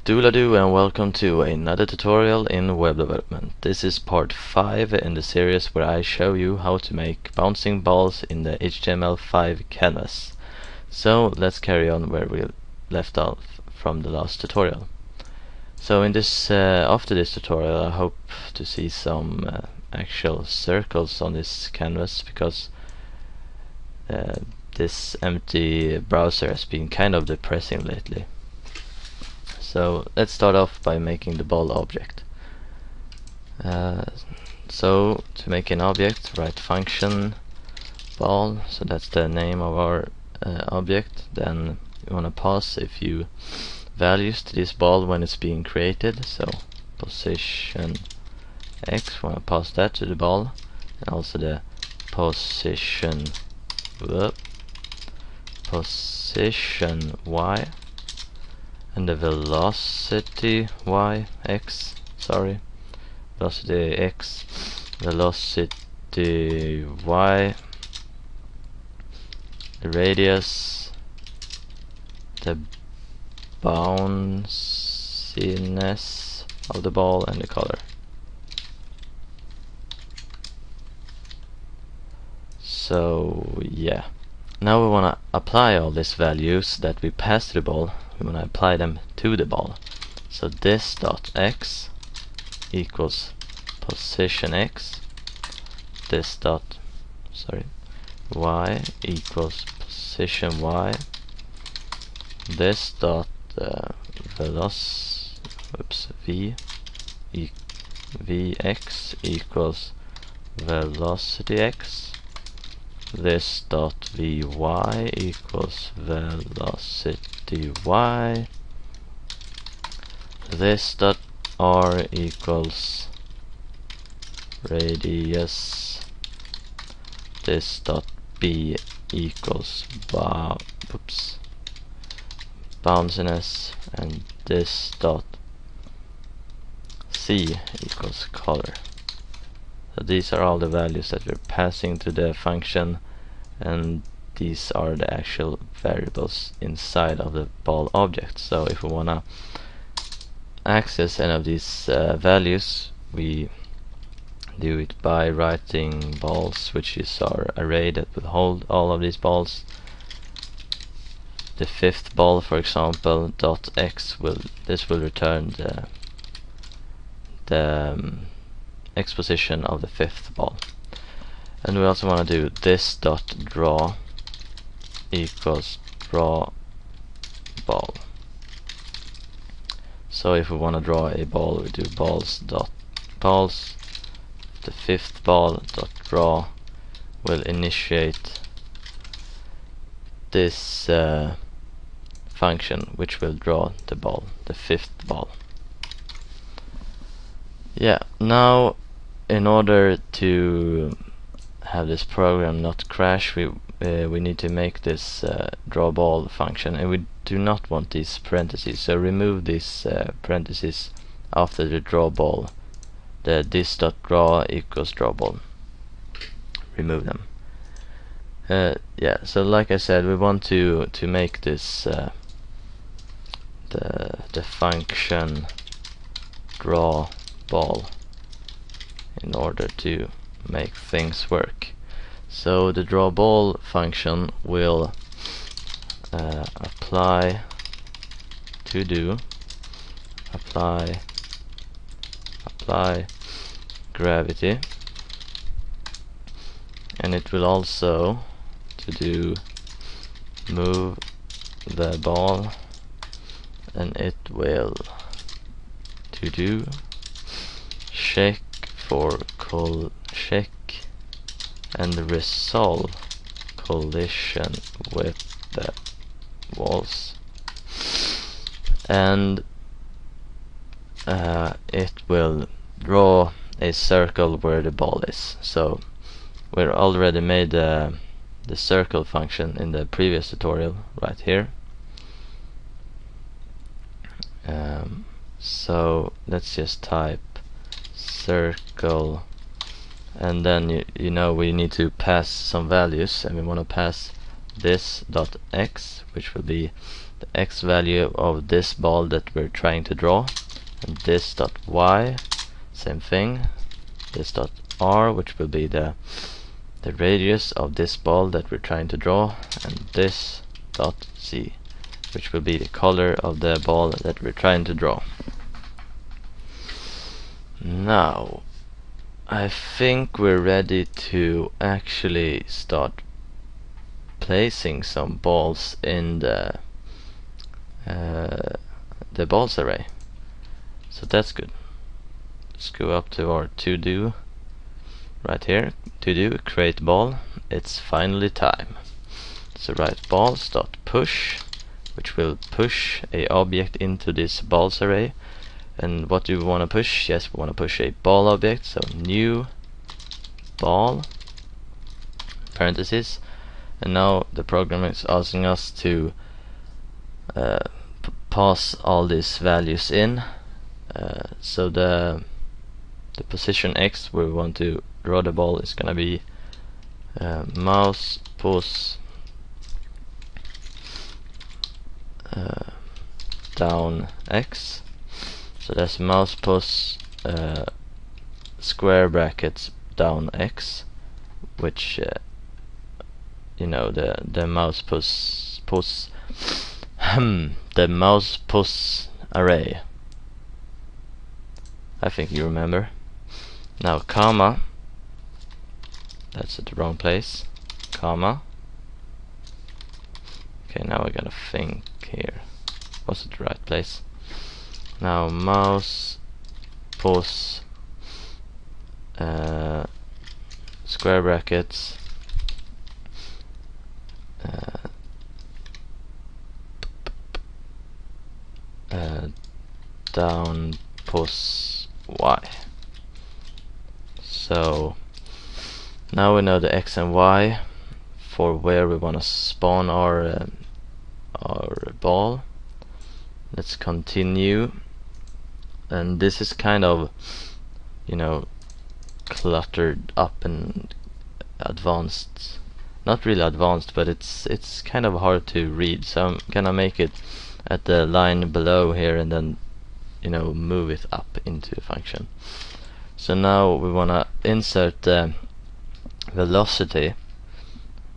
Doolado and welcome to another tutorial in web development. This is part 5 in the series where I show you how to make bouncing balls in the HTML5 canvas. So let's carry on where we left off from the last tutorial. So in this after this tutorial I hope to see some actual circles on this canvas, because this empty browser has been kind of depressing lately. So let's start off by making the ball object. So to make an object, write function ball, so that's the name of our object. Then you want to pass a few values to this ball when it's being created. So position x, want to pass that to the ball, and also the position y, and the velocity velocity x, velocity y, the radius, the bounciness of the ball, and the color. So yeah, now we want to apply all these values that we passed to the ball. We want to apply them to the ball. So this dot x equals position x, this dot y equals position y, this dot vx equals velocity x, this dot vy equals velocity y, this dot r equals radius, this dot b equals bounciness, and this dot c equals color. So these are all the values that we're passing to the function, and these are the actual variables inside of the ball object. So if we want to access any of these values, we do it by writing balls, which is our array that will hold all of these balls. The fifth ball, for example, dot x will return the x position of the fifth ball. And we also want to do this dot draw equals draw ball. So if we want to draw a ball, we do balls dot balls. The fifth ball dot draw will initiate this function, which will draw the ball, the fifth ball. Yeah, now in order to have this program not crash, we need to make this draw ball function, and we do not want these parentheses, so remove these parentheses after the draw ball. The this dot draw equals draw ball, remove them. Yeah, so like I said, we want to make this the function draw ball in order to make things work. So the draw ball function will apply gravity, and it will also move the ball, and it will do check for check and resolve collision with the walls, and it will draw a circle where the ball is. So we already made the circle function in the previous tutorial right here. So let's just type circle, and then you know we need to pass some values, and we want to pass this dot x, which will be the x value of this ball that we're trying to draw, and this dot y, same thing, this dot r, which will be the radius of this ball that we're trying to draw, and this dot z, which will be the color of the ball that we're trying to draw. Now I think we're ready to actually start placing some balls in the balls array. So that's good. Let's go up to our to do right here. To do, create ball. It's finally time. So write balls dot push, which will push a object into this balls array. And what do we want to push? Yes, we want to push a ball object. So new ball parentheses, and now the program is asking us to pass all these values in. So the position x where we want to draw the ball is gonna be mouse pos down x. So that's mouse pos square brackets down x, which you know, the mouse pos the mouse pos array. I think you remember. Now comma, that's at the wrong place, comma. Okay, now I gotta think here. Was it the right place? Now mouse pos square brackets down pos y. So now we know the x and y for where we want to spawn our ball. Let's continue. And this is kind of, you know, cluttered up and advanced. Not really advanced, but it's kind of hard to read. So I'm gonna make it at the line below here, and then, you know, move it up into a function. So now we wanna insert the velocity,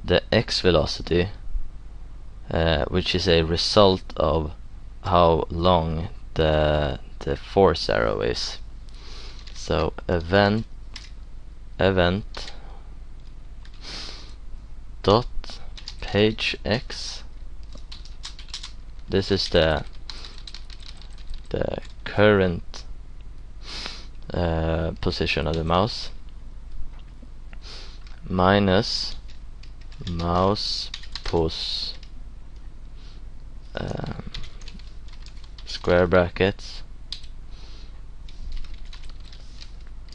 the x velocity, which is a result of how long the force arrow is. So event dot page x. This is the current position of the mouse, minus mouse pos square brackets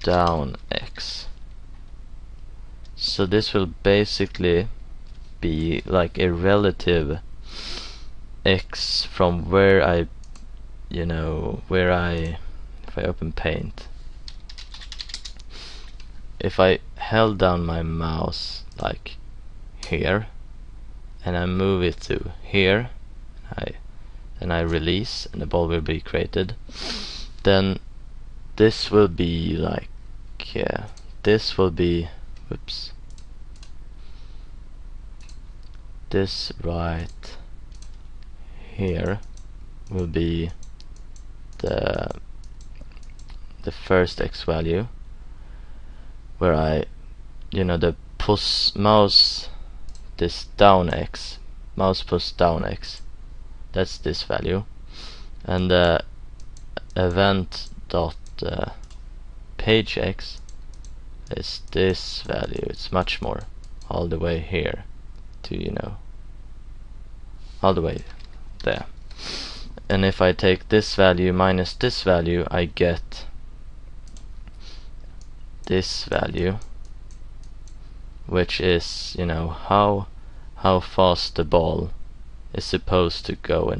down x. So this will basically be like a relative x from where I, you know, if I open paint, if I held down my mouse here and I move it to here, and I release and the ball will be created, then this will be like, this will be, whoops, this right here will be the first x value, where I, you know, the mouse, this down x, mouse pos down x, that's this value, and the event dot page x is this value. It's much more, all the way here to, you know, all the way there. And if I take this value minus this value, I get this value, which is, you know, how fast the ball is supposed to go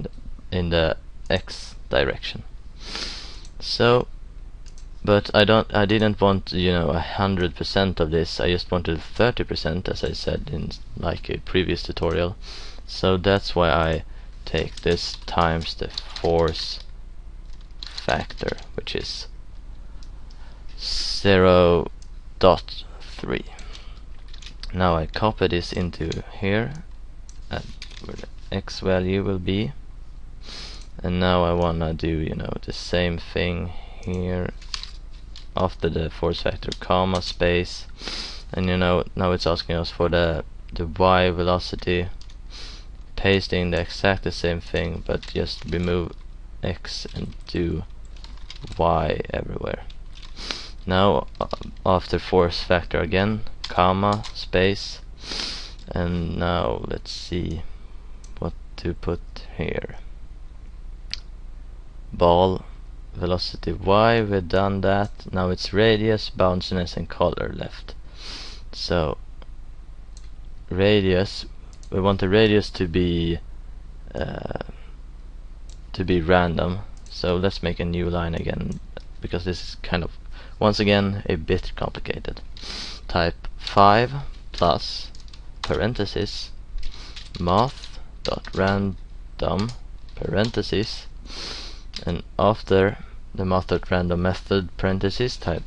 in the x direction. So, but I didn't want, you know, 100% of this. I just wanted 30%, as I said in like a previous tutorial. So that's why I take this times the force factor, which is 0.3. Now I copy this into here at where the x value will be, and now I wanna do the same thing here after the force factor, comma, space, and now it's asking us for the y velocity, pasting the exact same thing, but just remove x and do y everywhere. Now after force factor again, comma, space, and now let's see what to put here. Ball velocity y, we've done that. Now it's radius, bounciness, and color left. So radius, we want the radius to be random. So let's make a new line again, because this is kind of once again a bit complicated. Type 5 plus parenthesis math.random parenthesis, and after the math.random method parenthesis type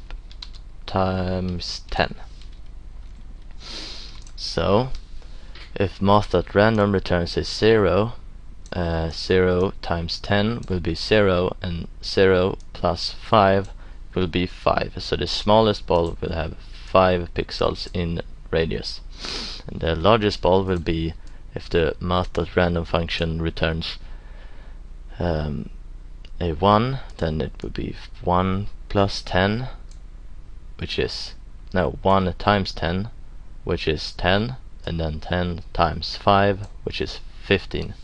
times 10. So if math.random returns a 0, 0 times 10 will be 0, and 0 plus 5 will be 5. So the smallest ball will have 5 pixels in radius, and the largest ball will be, if the math.random function returns a 1, then it would be 1 plus 10, which is 1 times 10, which is 10, and then 10 times 5, which is 15.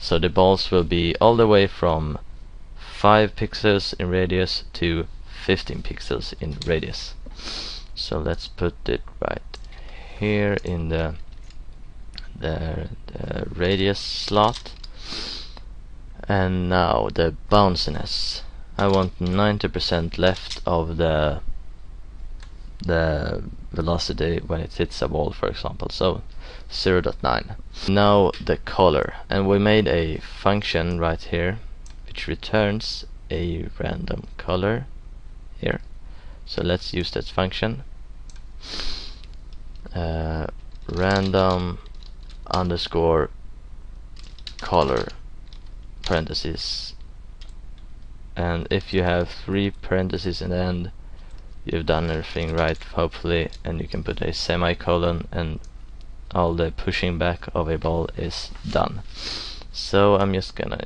So the balls will be all the way from 5 pixels in radius to 15 pixels in radius. So let's put it right here in the radius slot. And now the bounciness. I want 90% left of the velocity when it hits a wall, for example, so 0.9. Now the color, and we made a function right here which returns a random color here. So let's use that function, random underscore color parentheses, and if you have 3 parentheses in the end, you've done everything right, hopefully, and you can put a semicolon and all the pushing back of a ball is done. So I'm just gonna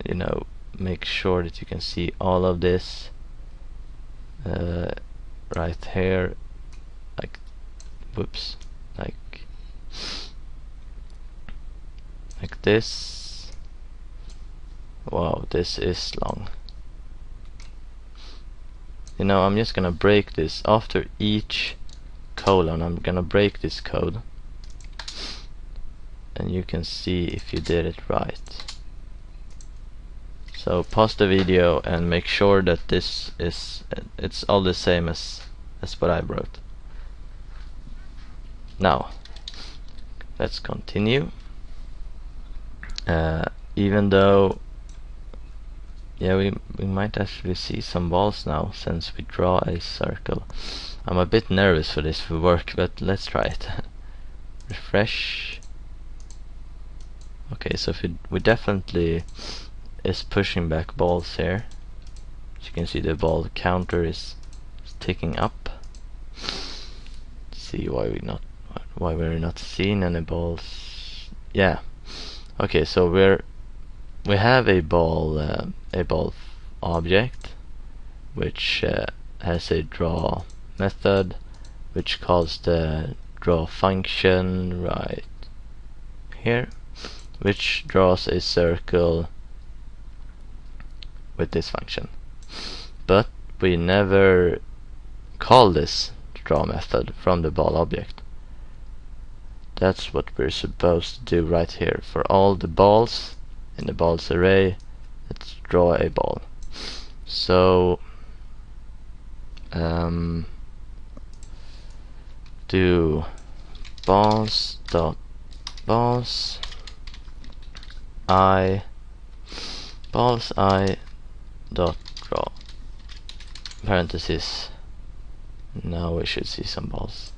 make sure that you can see all of this right here, like like this. Wow, this is long. I'm just gonna break this after each colon. I'm gonna break this code, and you can see if you did it right. So pause the video and make sure that it's all the same as what I wrote. Now let's continue. Even though we might actually see some balls now since we draw a circle. I'm a bit nervous for this to work, but let's try it. Refresh. Okay, so we definitely is pushing back balls here. As you can see, the ball counter is ticking up. Let's see why we're not seeing any balls. Yeah. Okay, so we have a ball object which has a draw method which calls the draw function right here, which draws a circle with this function, but we never call this draw method from the ball object. That's what we're supposed to do right here. For all the balls in the balls array, let's draw a ball. So do balls I balls I dot draw parentheses. Now we should see some balls.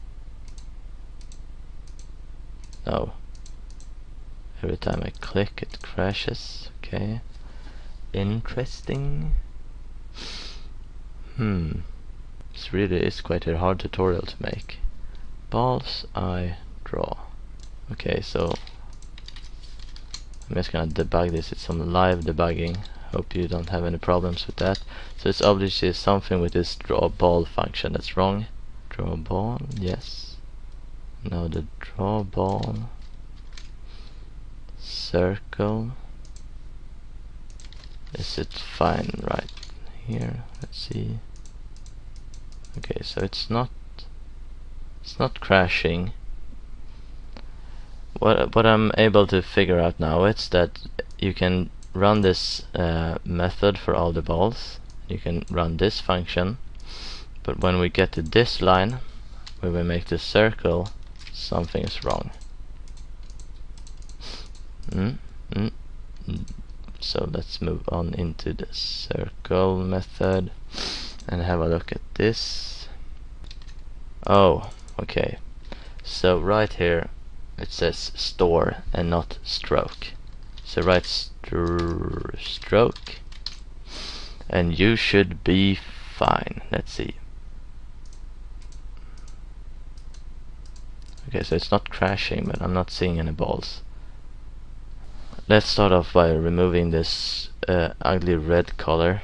No. Every time I click it crashes. Okay. Interesting. This really is quite a hard tutorial to make. Balls I draw. Okay, so I'm just gonna debug this. It's some live debugging. Hope you don't have any problems with that. So it's obviously something with this draw ball function that's wrong. Draw ball, yes. Now the draw ball circle. Is it fine right here? Let's see. Okay, so it's not crashing. What I'm able to figure out now is that you can run this method for all the balls. You can run this function, but when we get to this line where we make the circle, something is wrong. So let's move on into the circle method and have a look at this. Oh, okay. So right here it says store and not stroke. So write stroke and you should be fine. Let's see. Okay, so it's not crashing, but I'm not seeing any balls. Let's start off by removing this ugly red color.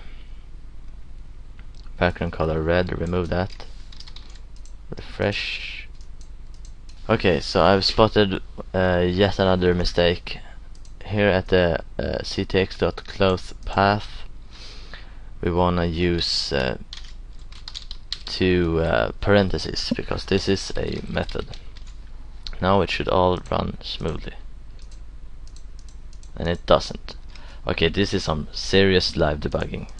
Background color red, remove that. Refresh. Okay, so I've spotted yet another mistake. Here at the ctx.close path, we wanna use two parentheses because this is a method. Now it should all run smoothly. And it doesn't. Okay, this is some serious live debugging.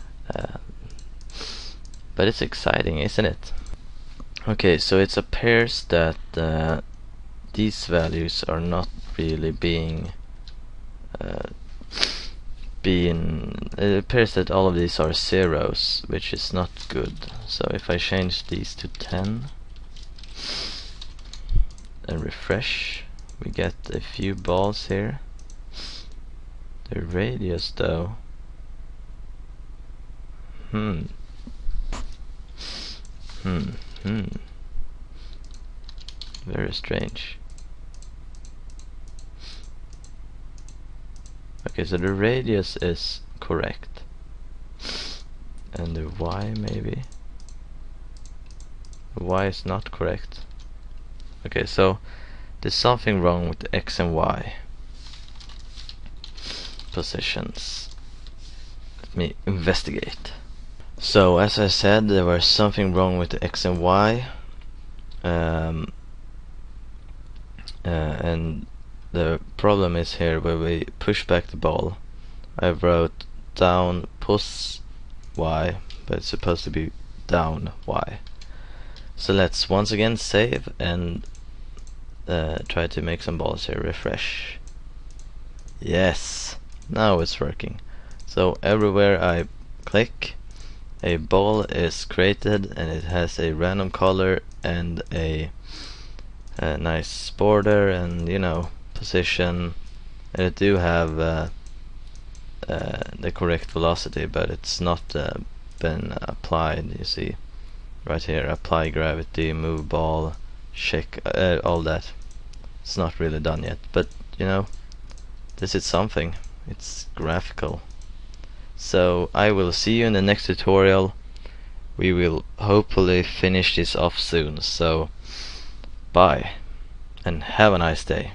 But it's exciting, isn't it? Okay, so it appears that these values are not really being it appears that all of these are zeros, which is not good. So if I change these to 10 and refresh, we get a few balls here. The radius though, very strange. Okay, so the radius is correct, and the y maybe. The y is not correct. Okay, so there's something wrong with the x and y positions. Let me investigate. So as I said, there was something wrong with the x and y, and the problem is here where we push back the ball. I wrote down push y, but it's supposed to be down y. So let's once again save and try to make some balls here. Refresh. Yes, now it's working. So everywhere I click, a ball is created and it has a random color and a nice border and, you know, position, and it do have the correct velocity, but it's not been applied. You see right here, apply gravity, move ball, shake, all that. It's not really done yet, but you know, this is something. It's graphical. So I will see you in the next tutorial. We will hopefully finish this off soon, so bye and have a nice day.